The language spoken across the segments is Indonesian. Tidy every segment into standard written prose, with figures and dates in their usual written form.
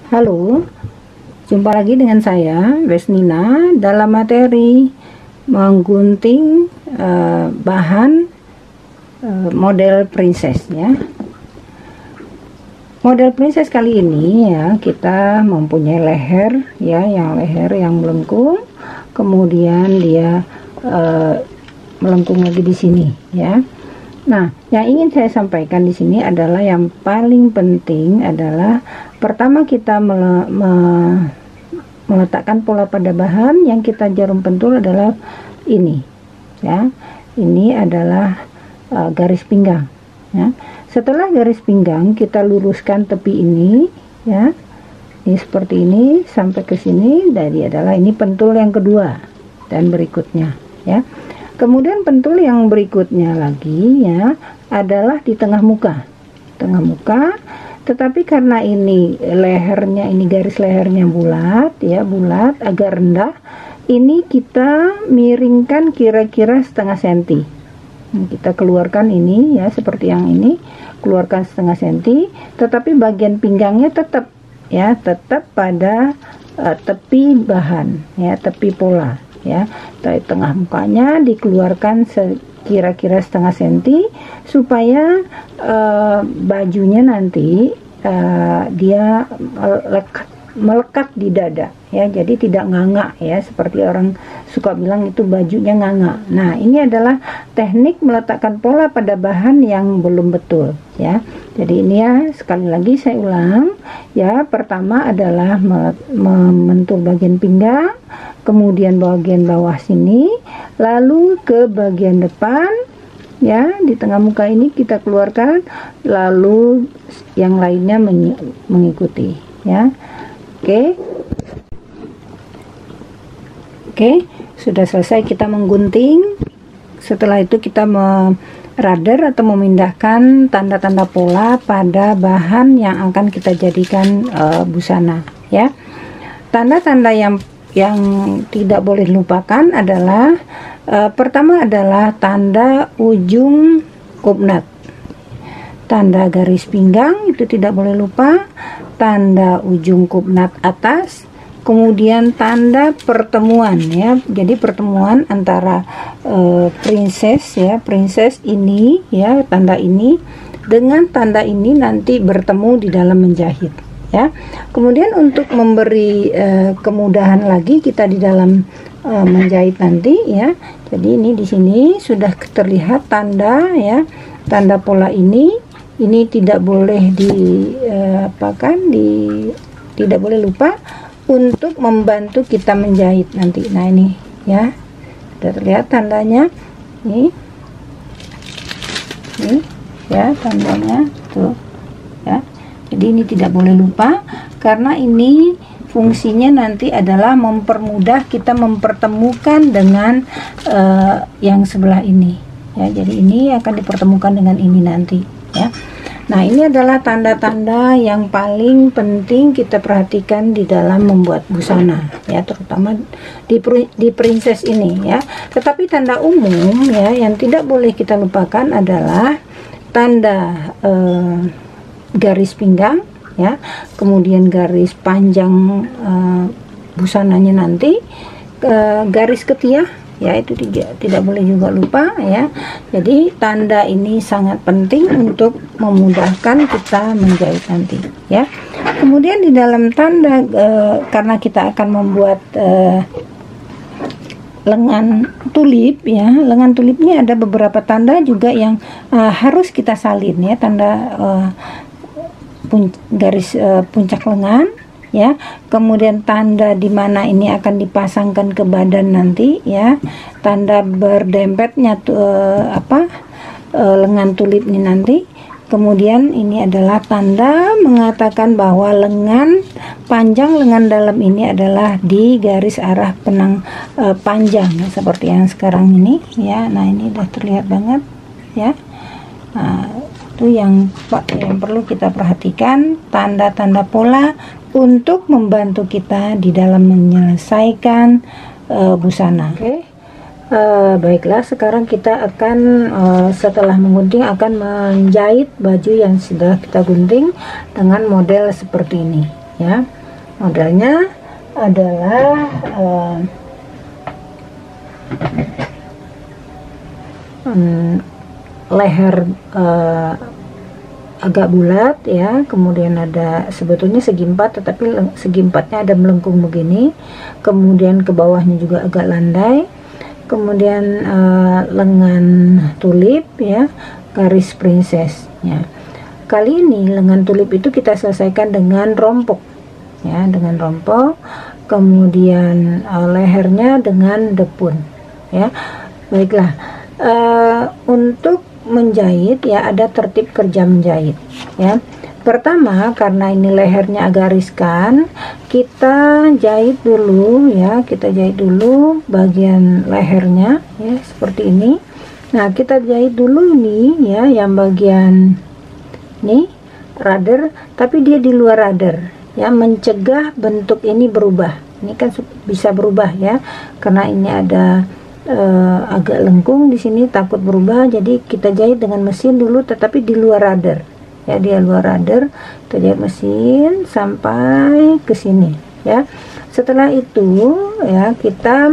Halo, jumpa lagi dengan saya Vesnina dalam materi menggunting bahan model princess ya. Model princess kali ini ya, kita mempunyai leher ya, leher yang melengkung, kemudian dia melengkung lagi di sini ya. Nah, yang ingin saya sampaikan di sini adalah yang paling penting adalah pertama kita meletakkan pola pada bahan yang kita jarum pentul adalah ini ya. Ini adalah garis pinggang ya. Setelah garis pinggang kita luruskan tepi ini ya. Ini seperti ini sampai ke sini, jadi adalah ini pentul yang kedua dan berikutnya ya. Kemudian pentul yang berikutnya lagi ya adalah di tengah muka. Tetapi karena ini lehernya, ini garis lehernya bulat ya, bulat agak rendah, ini kita miringkan kira-kira setengah senti. Kita keluarkan ini ya, seperti yang ini, keluarkan setengah senti, tetapi bagian pinggangnya tetap ya, tetap pada tepi bahan ya, tepi pola ya. Dari tengah mukanya dikeluarkan kira-kira setengah senti supaya bajunya nanti dia melekat di dada ya, jadi tidak nganga ya, seperti orang suka bilang itu bajunya nganga. Nah, ini adalah teknik meletakkan pola pada bahan yang belum betul ya. Jadi ini ya, sekali lagi saya ulang ya, pertama adalah membentuk bagian pinggang, kemudian bagian bawah sini, lalu ke bagian depan ya, di tengah muka ini kita keluarkan, lalu yang lainnya mengikuti ya. Oke, sudah selesai kita menggunting. Setelah itu kita merader atau memindahkan tanda-tanda pola pada bahan yang akan kita jadikan busana ya. Tanda-tanda yang tidak boleh lupakan adalah pertama adalah tanda ujung kupnat, tanda garis pinggang itu tidak boleh lupa, tanda ujung kupnat atas, kemudian tanda pertemuan ya. Jadi pertemuan antara princess ya, princess ini ya, tanda ini dengan tanda ini nanti bertemu di dalam menjahit ya. Kemudian untuk memberi kemudahan lagi kita di dalam menjahit nanti ya. Jadi ini di sini sudah terlihat tanda ya, tanda pola ini tidak boleh tidak boleh lupa untuk membantu kita menjahit nanti. Nah, ini ya, sudah terlihat tandanya ini ya, tandanya tuh ya. Jadi ini tidak boleh lupa karena ini fungsinya nanti adalah mempermudah kita mempertemukan dengan yang sebelah ini ya. Jadi ini akan dipertemukan dengan ini nanti ya. Nah, ini adalah tanda-tanda yang paling penting kita perhatikan di dalam membuat busana ya, terutama di princess ini ya. Tetapi tanda umum ya yang tidak boleh kita lupakan adalah tanda garis pinggang ya, kemudian garis panjang busananya nanti, garis ketiak ya, itu tidak boleh juga lupa ya. Jadi tanda ini sangat penting untuk memudahkan kita menjahit nanti ya. Kemudian di dalam tanda karena kita akan membuat lengan tulip ya, lengan tulipnya ada beberapa tanda juga yang harus kita salin ya, tanda garis puncak lengan ya, kemudian tanda di mana ini akan dipasangkan ke badan nanti ya, tanda berdempetnya lengan tulip ini nanti. Kemudian ini adalah tanda mengatakan bahwa panjang lengan dalam ini adalah di garis arah penang panjang ya, seperti yang sekarang ini ya. Nah, ini udah terlihat banget ya. Nah, itu yang perlu kita perhatikan, tanda-tanda pola untuk membantu kita di dalam menyelesaikan busana. Baiklah, sekarang kita akan setelah menggunting akan menjahit baju yang sudah kita gunting dengan model seperti ini ya. Modelnya adalah leher agak bulat ya, kemudian ada sebetulnya segi empat, tetapi segi empatnya ada melengkung begini, kemudian ke bawahnya juga agak landai, kemudian lengan tulip ya, garis princessnya. Kali ini lengan tulip itu kita selesaikan dengan rompok ya, dengan rompok, kemudian lehernya dengan depun ya. Baiklah, untuk menjahit ya ada tertib kerja menjahit ya. Pertama, karena ini lehernya agak riskan, kita jahit dulu ya, kita jahit dulu bagian lehernya ya, seperti ini. Nah, kita jahit dulu ini ya, yang bagian ini rudder, tapi dia di luar rudder ya, mencegah bentuk ini berubah. Ini kan bisa berubah ya, karena ini ada agak lengkung di sini, takut berubah, jadi kita jahit dengan mesin dulu, tetapi di luar rudder ya, di luar rudder kita jahit mesin sampai ke sini ya. Setelah itu ya kita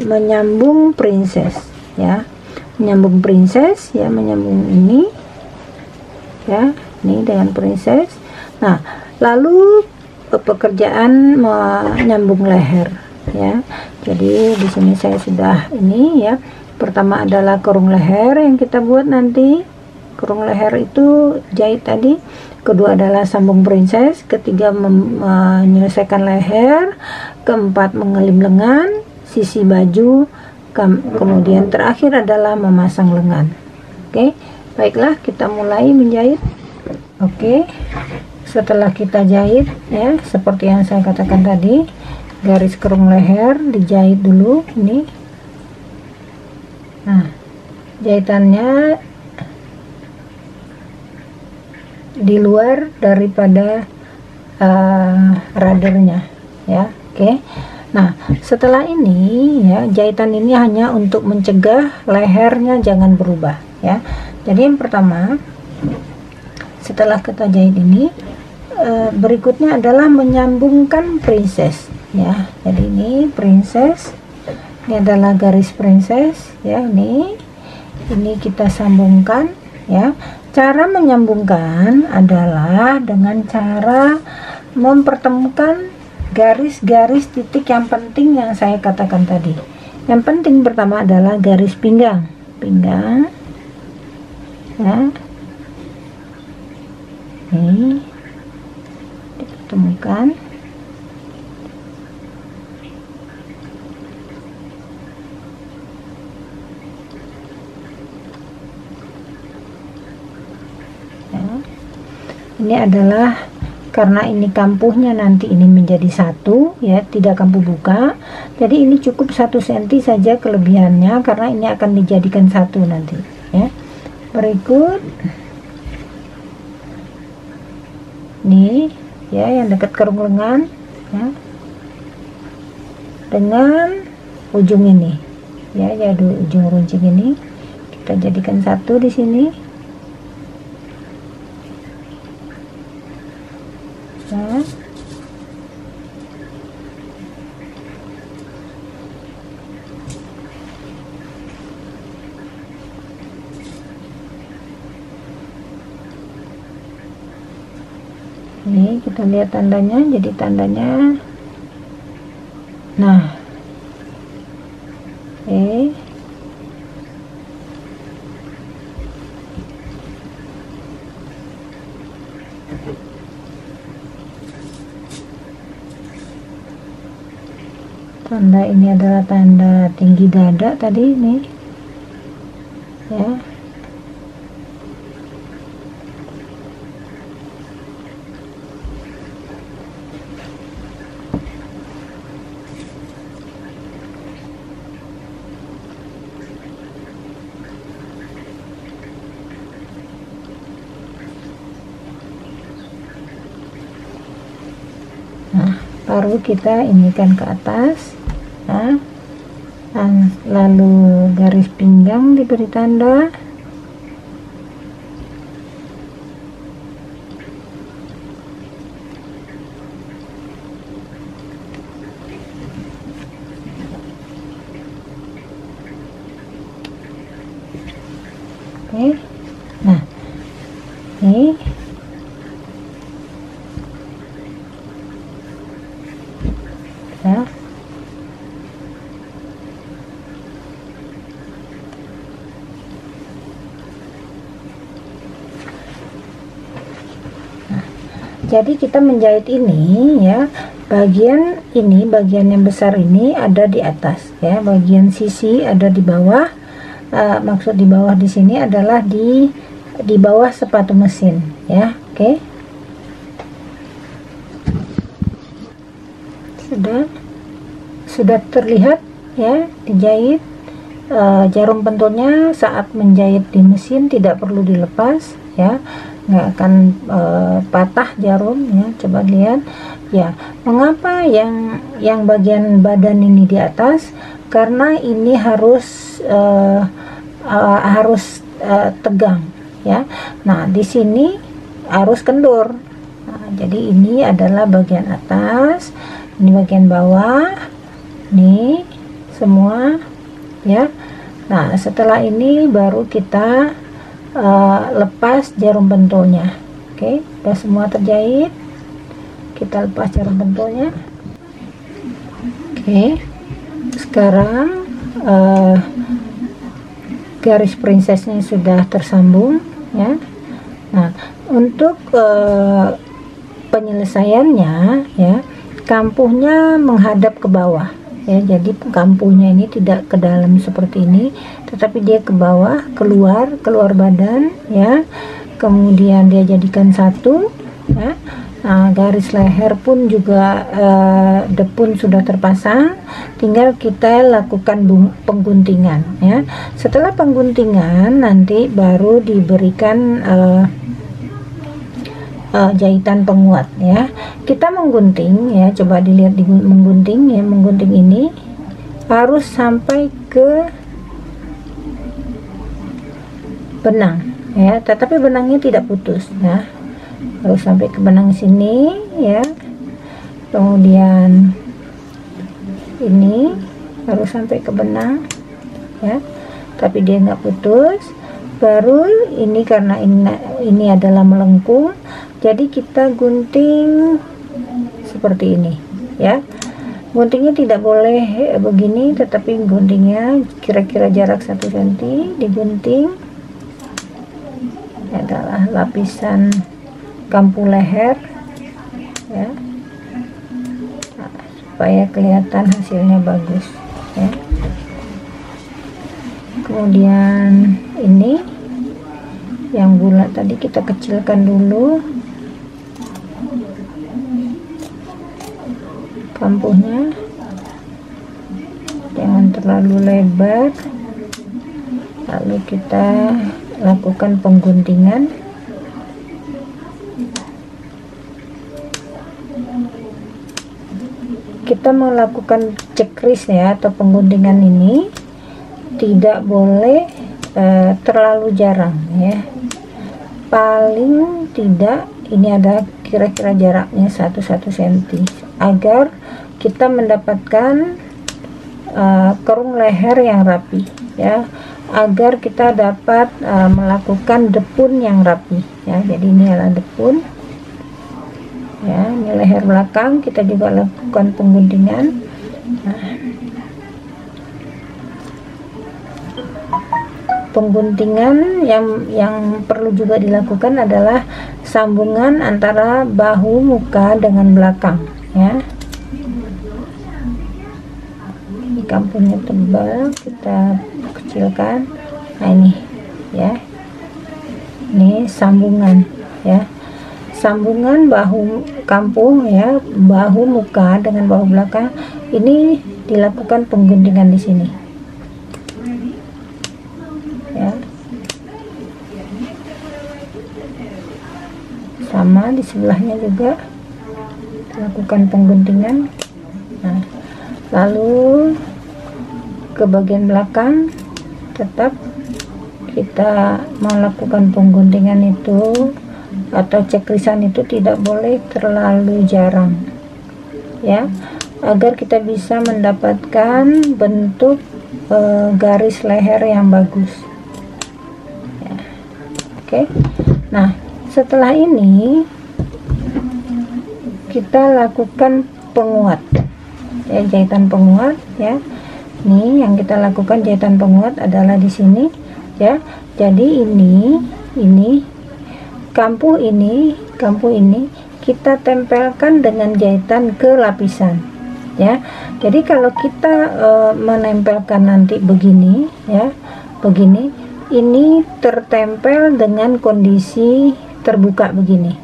menyambung princess ya, menyambung princess ya, menyambung ini ya, ini dengan princess. Nah, lalu pekerjaan menyambung leher ya. Jadi di sini saya sudah ini ya. Pertama adalah kerung leher yang kita buat nanti. Kerung leher itu jahit tadi. Kedua adalah sambung princess. Ketiga menyelesaikan leher. Keempat mengelim lengan, sisi baju. Kemudian terakhir adalah memasang lengan. Oke, baiklah kita mulai menjahit. Oke, setelah kita jahit ya, seperti yang saya katakan tadi, garis kerung leher dijahit dulu ini. Nah, jahitannya di luar daripada ruddernya ya. Oke. Nah, setelah ini ya, jahitan ini hanya untuk mencegah lehernya jangan berubah ya. Jadi yang pertama, setelah kita jahit ini, berikutnya adalah menyambungkan princess ya. Jadi ini princess, ini adalah garis princess ya, ini kita sambungkan ya. Cara menyambungkan adalah dengan cara mempertemukan garis-garis titik yang penting yang saya katakan tadi. Yang penting pertama adalah garis pinggang ya, ini dipertemukan. Ini adalah karena ini kampuhnya nanti ini menjadi satu ya, tidak kampuh buka, jadi ini cukup 1 cm saja kelebihannya, karena ini akan dijadikan satu nanti ya. Berikut nih ya, yang dekat kerung lengan ya, dengan ujung ini ya, jadi ujung runcing ini kita jadikan satu di sini. Nah, ini kita lihat tandanya, jadi tandanya nah tanda ini adalah tanda tinggi dada tadi nih ya. Nah, baru kita inikan ke atas. Nah, lalu garis pinggang diberi tanda. Oke. Nah, ini ya. Jadi kita menjahit ini ya, bagian ini, bagian yang besar ini ada di atas ya, bagian sisi ada di bawah. Maksud di bawah di sini adalah di bawah sepatu mesin ya. Oke. Sudah terlihat ya dijahit. Jarum pentulnya saat menjahit di mesin tidak perlu dilepas ya, nggak akan patah jarum ya. Coba lihat ya, mengapa yang bagian badan ini di atas, karena ini harus tegang ya. Nah di sini harus kendur. Nah, jadi ini adalah bagian atas, ini bagian bawah, nih semua ya. Nah setelah ini baru kita lepas jarum pentulnya. Oke, udah semua terjahit, kita lepas jarum pentulnya. Oke, sekarang garis princessnya sudah tersambung ya. Nah untuk penyelesaiannya ya, kampuhnya menghadap ke bawah ya, jadi kampuhnya ini tidak ke dalam seperti ini, tetapi dia ke bawah, keluar badan ya, kemudian dia jadikan satu ya. Nah garis leher pun juga depun sudah terpasang, tinggal kita lakukan pengguntingan ya. Setelah pengguntingan nanti baru diberikan jahitan penguat ya. Kita menggunting ya, coba dilihat di menggunting ya, menggunting ini harus sampai ke benang ya, tetapi benangnya tidak putus ya, harus sampai ke benang sini ya. Kemudian ini harus sampai ke benang ya, tapi dia nggak putus. Baru ini karena ini adalah melengkung, jadi kita gunting seperti ini ya. Guntingnya tidak boleh begini, tetapi guntingnya kira-kira jarak 1 cm digunting. Ini adalah lapisan kampu leher ya, nah, supaya kelihatan hasilnya bagus ya. Kemudian ini yang bulat tadi kita kecilkan dulu kampuhnya, jangan terlalu lebar. Lalu kita lakukan pengguntingan. Kita melakukan checklist ya, atau pengguntingan ini tidak boleh terlalu jarang ya, paling tidak ini ada kira-kira jaraknya 1 cm, agar kita mendapatkan kerung leher yang rapi ya, agar kita dapat melakukan depun yang rapi ya. Jadi ini adalah depun ya, ini leher belakang, kita juga lakukan pengguntingan. Nah, pengguntingan yang perlu juga dilakukan adalah sambungan antara bahu muka dengan belakang ya. Ini kampuhnya tebal, kita kecilkan. Nah ini ya, ini sambungan ya, sambungan bahu kampuh ya, bahu muka dengan bahu belakang, ini dilakukan pengguntingan di sini ya. Sama di sebelahnya juga lakukan pengguntingan. Nah, lalu ke bagian belakang tetap kita melakukan pengguntingan itu atau cekrisan itu tidak boleh terlalu jarang ya, agar kita bisa mendapatkan bentuk garis leher yang bagus ya. Oke. Nah, setelah ini kita lakukan penguat, ya, jahitan penguat, ya. Nih yang kita lakukan jahitan penguat adalah di sini, ya. Jadi ini kampuh ini kita tempelkan dengan jahitan ke lapisan, ya. Jadi kalau kita menempelkan nanti begini, ya, begini, ini tertempel dengan kondisi terbuka begini.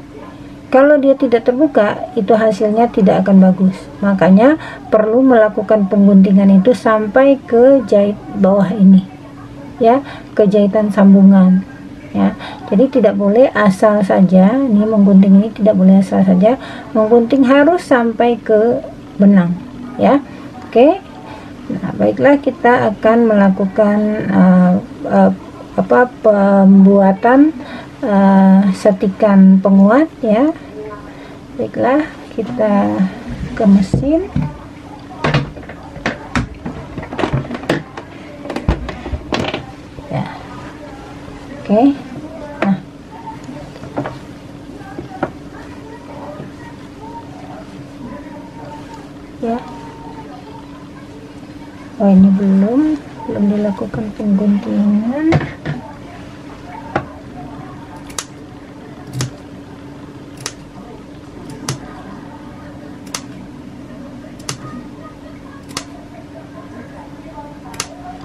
Kalau dia tidak terbuka, itu hasilnya tidak akan bagus. Makanya perlu melakukan pengguntingan itu sampai ke jahit bawah ini, ya, ke jahitan sambungan, ya. Jadi tidak boleh asal saja. Ini menggunting ini tidak boleh asal saja. Menggunting harus sampai ke benang, ya. Oke. Nah, baiklah, kita akan melakukan pembuatan setikan penguat, ya. Baiklah, kita ke mesin. Ya. Oke. Nah, ya. Oh, ini belum dilakukan pengguntingan.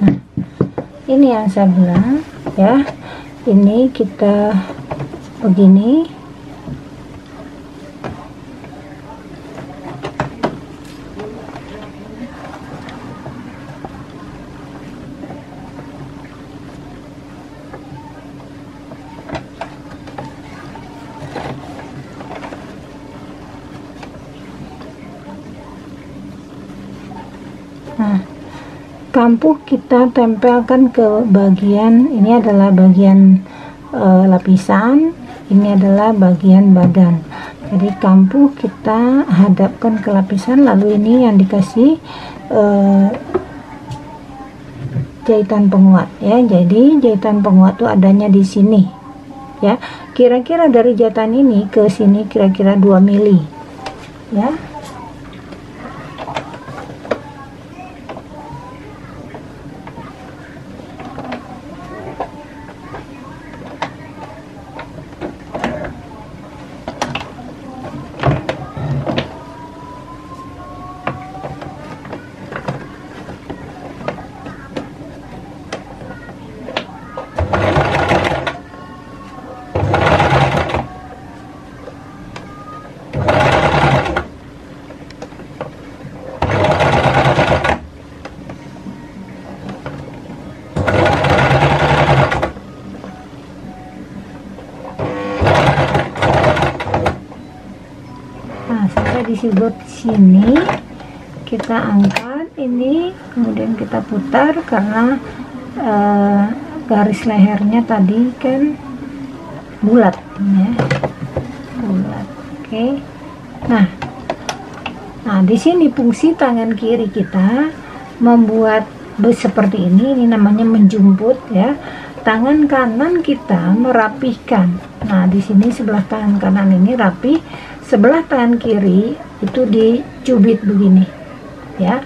Nah, ini yang saya bilang, ya. Ini kita begini. Nah, kampuh kita tempelkan ke bagian ini, adalah bagian lapisan, ini adalah bagian badan. Jadi kampuh kita hadapkan ke lapisan, lalu ini yang dikasih jahitan penguat, ya. Jadi jahitan penguat itu adanya di sini, ya. Kira-kira dari jahitan ini ke sini kira-kira 2 mili, ya. Di sudut sini kita angkat ini, kemudian kita putar karena garis lehernya tadi kan bulat, ya, bulat. Oke. Nah, di sini fungsi tangan kiri kita membuat seperti ini namanya menjumput, ya. Tangan kanan kita merapihkan. Nah, di sini sebelah tangan kanan ini rapi, sebelah tangan kiri itu dicubit begini, ya.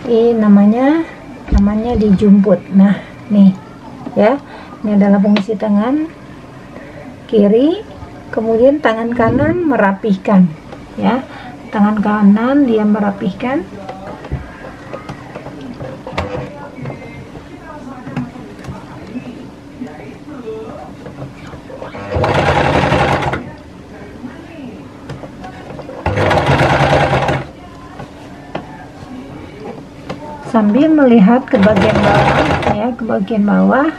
Ini namanya dijumput. Nah, nih, ya, ini adalah fungsi tangan kiri. Kemudian tangan kanan merapihkan, ya. Tangan kanan dia merapihkan. Sambil melihat ke bagian bawah, ya, ke bagian bawah.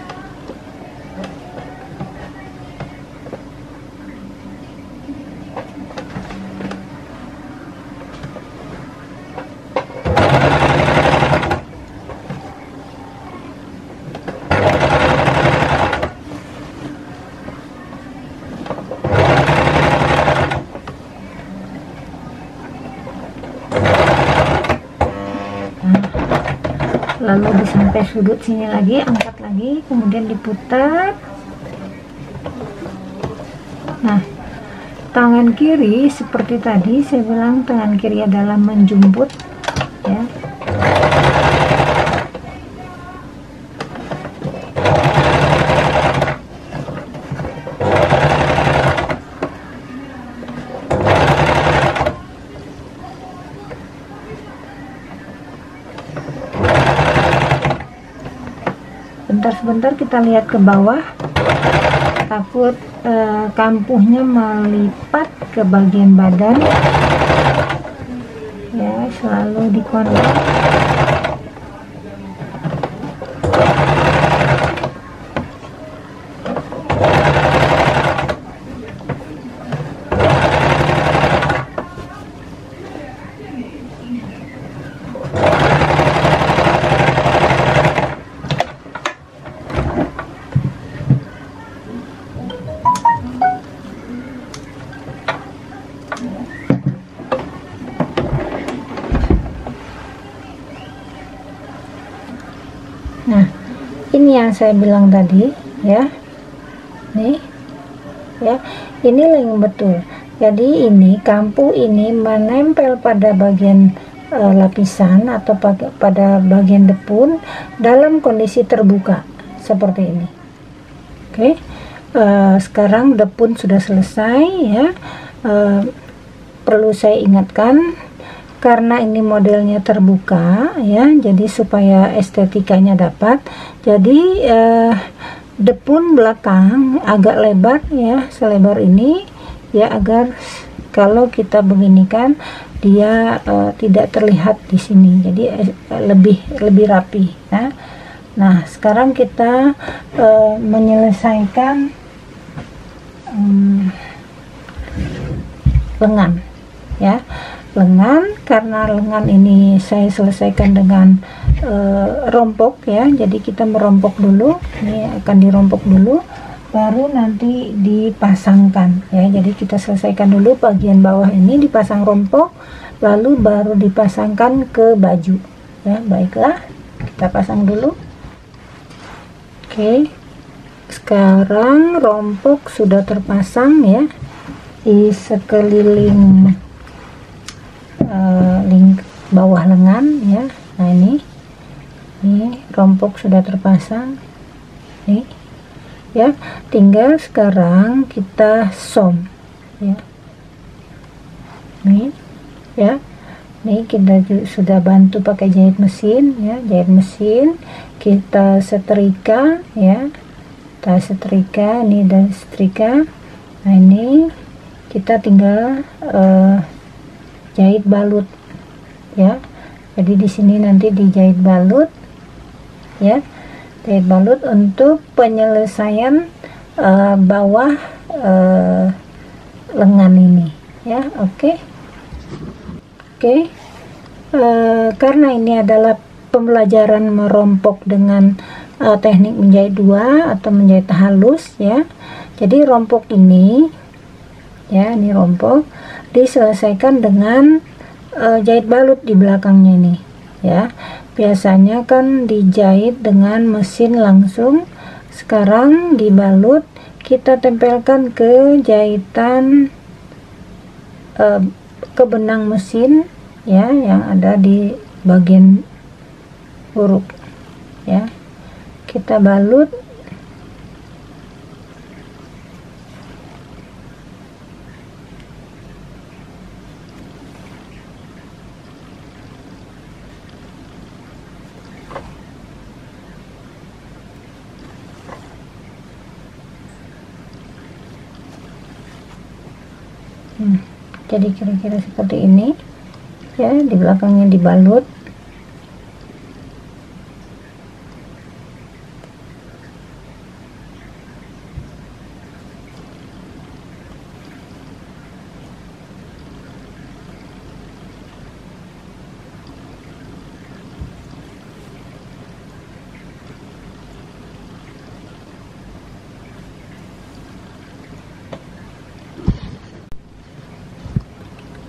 Lalu sampai sudut sini lagi, angkat lagi, kemudian diputar. tangan kiri seperti tadi saya bilang, tangan kiri adalah menjemput ya. Sebentar kita lihat ke bawah, takut kampuhnya melipat ke bagian badan ya, selalu dikontrol. Nah, ini yang saya bilang tadi ya, nih ya, inilah yang betul. Jadi ini kampuh ini menempel pada bagian lapisan atau pada bagian depun dalam kondisi terbuka seperti ini. Oke, sekarang depun sudah selesai ya. Perlu saya ingatkan, karena ini modelnya terbuka ya, jadi supaya estetikanya dapat, jadi depun belakang agak lebar ya, selebar ini ya, agar kalau kita beginikan dia tidak terlihat di sini, jadi lebih rapi ya. Nah, sekarang kita menyelesaikan lengan ya. Lengan, karena lengan ini saya selesaikan dengan rompok ya, jadi kita merompok dulu, ini akan dirompok dulu baru nanti dipasangkan ya. Jadi kita selesaikan dulu bagian bawah ini, dipasang rompok, lalu baru dipasangkan ke baju ya. Baiklah, kita pasang dulu. Oke, sekarang rompok sudah terpasang ya di sekeliling link bawah lengan ya. Nah, ini rompok sudah terpasang nih ya, tinggal sekarang kita som ya. Nih ya, nih kita sudah bantu pakai jahit mesin ya, jahit mesin, kita setrika ya, kita setrika ini dan setrika. Nah, ini kita tinggal jahit balut ya. Jadi di sini nanti dijahit balut ya, jahit balut untuk penyelesaian bawah lengan ini ya. Oke. Karena ini adalah pembelajaran merompok dengan teknik menjahit dua atau menjahit halus ya, jadi rompok ini ya, ini rompok diselesaikan dengan jahit balut di belakangnya ini ya. Biasanya kan dijahit dengan mesin langsung, sekarang dibalut, kita tempelkan ke jahitan ke benang mesin ya, yang ada di bagian huruf ya, kita balut. Jadi kira-kira seperti ini ya, di belakangnya dibalut.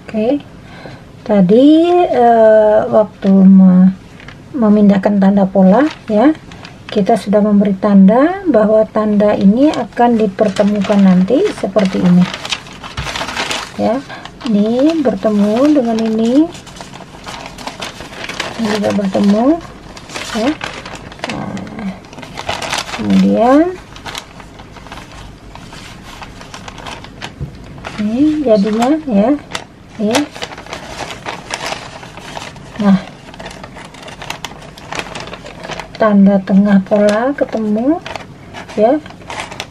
Oke, tadi waktu memindahkan tanda pola ya, kita sudah memberi tanda bahwa tanda ini akan dipertemukan nanti seperti ini ya. Ini bertemu dengan ini juga bertemu ya. Nah, kemudian ini jadinya ya, ini. Nah, tanda tengah pola ketemu ya,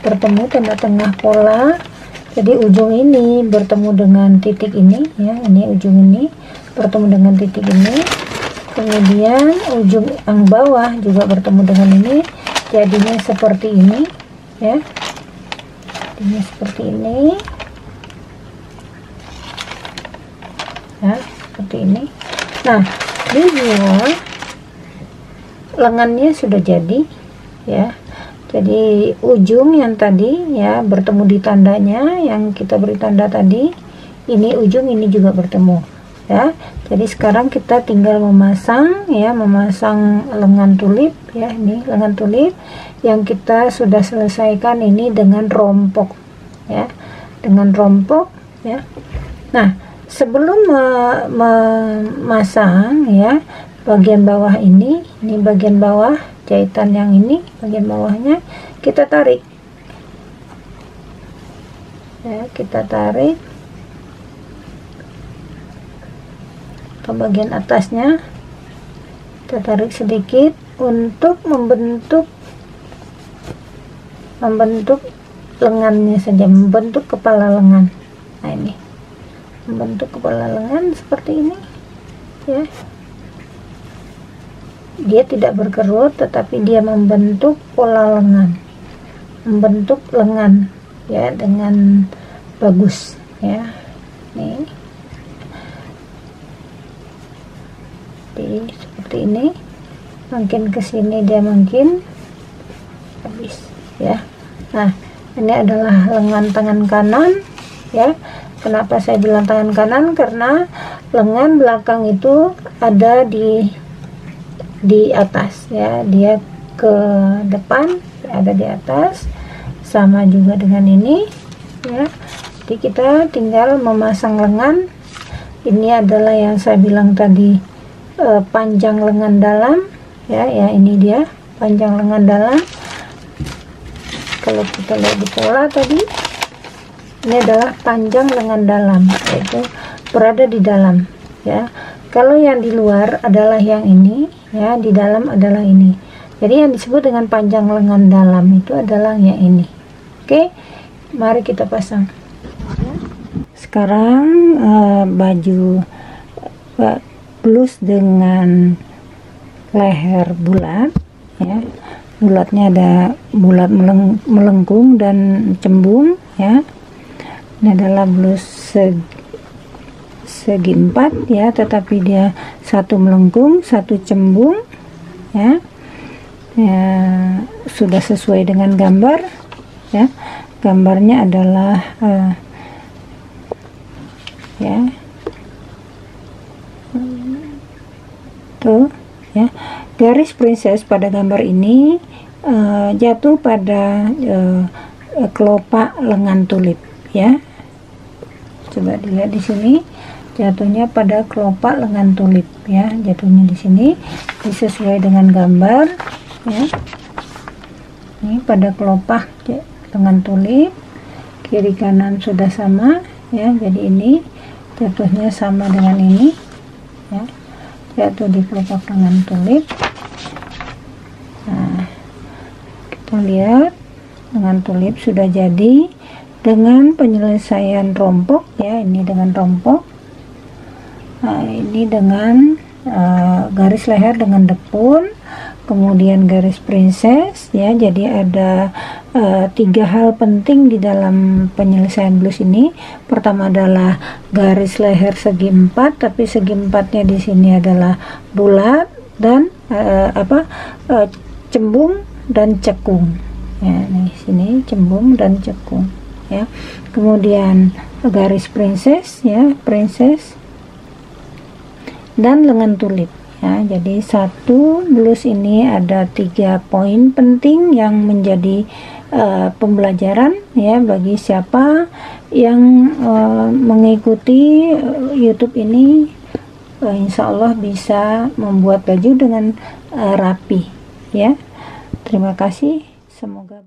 bertemu tanda tengah pola. Jadi ujung ini bertemu dengan titik ini ya, ini ujung ini bertemu dengan titik ini, kemudian ujung yang bawah juga bertemu dengan ini, jadinya seperti ini ya, jadinya seperti ini ya, seperti ini. Nah, dia lengannya sudah jadi ya. Jadi ujung yang tadi ya bertemu di tandanya yang kita beri tanda tadi, ini ujung ini juga bertemu ya. Jadi sekarang kita tinggal memasang ya, memasang lengan tulip ya. Ini lengan tulip yang kita sudah selesaikan ini dengan rompok ya, dengan rompok ya. Nah, sebelum memasang ya bagian bawah ini bagian bawah jahitan yang ini, bagian bawahnya kita tarik ya, kita tarik ke bagian atasnya, kita tarik sedikit untuk membentuk lengannya saja, membentuk kepala lengan. Nah, ini membentuk kepala lengan seperti ini ya. Dia tidak berkerut tetapi dia membentuk pola lengan, membentuk lengan ya dengan bagus ya. Nih, jadi seperti ini, makin kesini dia makin habis ya. Nah, ini adalah lengan tangan kanan ya. Kenapa saya bilang tangan kanan? Karena lengan belakang itu ada di atas ya, dia ke depan ada di atas, sama juga dengan ini ya. Jadi kita tinggal memasang lengan. Ini adalah yang saya bilang tadi, panjang lengan dalam ya, ini dia panjang lengan dalam. Kalau kita lihat di pola tadi, ini adalah panjang lengan dalam, yaitu berada di dalam ya. Kalau yang di luar adalah yang ini ya, di dalam adalah ini. Jadi yang disebut dengan panjang lengan dalam itu adalah yang ini. Oke, mari kita pasang. Sekarang baju blus dengan leher bulat ya. Bulatnya ada bulat melengkung dan cembung ya. Ini adalah blus segi 4 ya, tetapi dia satu melengkung satu cembung ya. Sudah sesuai dengan gambar ya. Gambarnya adalah ya tuh ya, garis princess pada gambar ini jatuh pada kelopak lengan tulip ya. Coba dilihat di sini, jatuhnya pada kelopak lengan tulip ya, jatuhnya di sini sesuai dengan gambar ya. Ini pada kelopak lengan tulip, kiri kanan sudah sama ya. Jadi ini jatuhnya sama dengan ini ya, jatuh di kelopak lengan tulip. Nah, kita lihat lengan tulip sudah jadi dengan penyelesaian rompok ya. Ini dengan rompok. Nah, ini dengan garis leher dengan depun, kemudian garis princess ya. Jadi ada 3 hal penting di dalam penyelesaian blus ini. Pertama adalah garis leher segi 4, tapi segi 4-nya di sini adalah bulat dan cembung dan cekung ya. Nih sini cembung dan cekung ya. Kemudian garis princess ya, princess dan lengan tulip ya. Jadi satu blus ini ada 3 poin penting yang menjadi pembelajaran ya bagi siapa yang mengikuti YouTube ini insya Allah bisa membuat baju dengan rapi ya. Terima kasih, semoga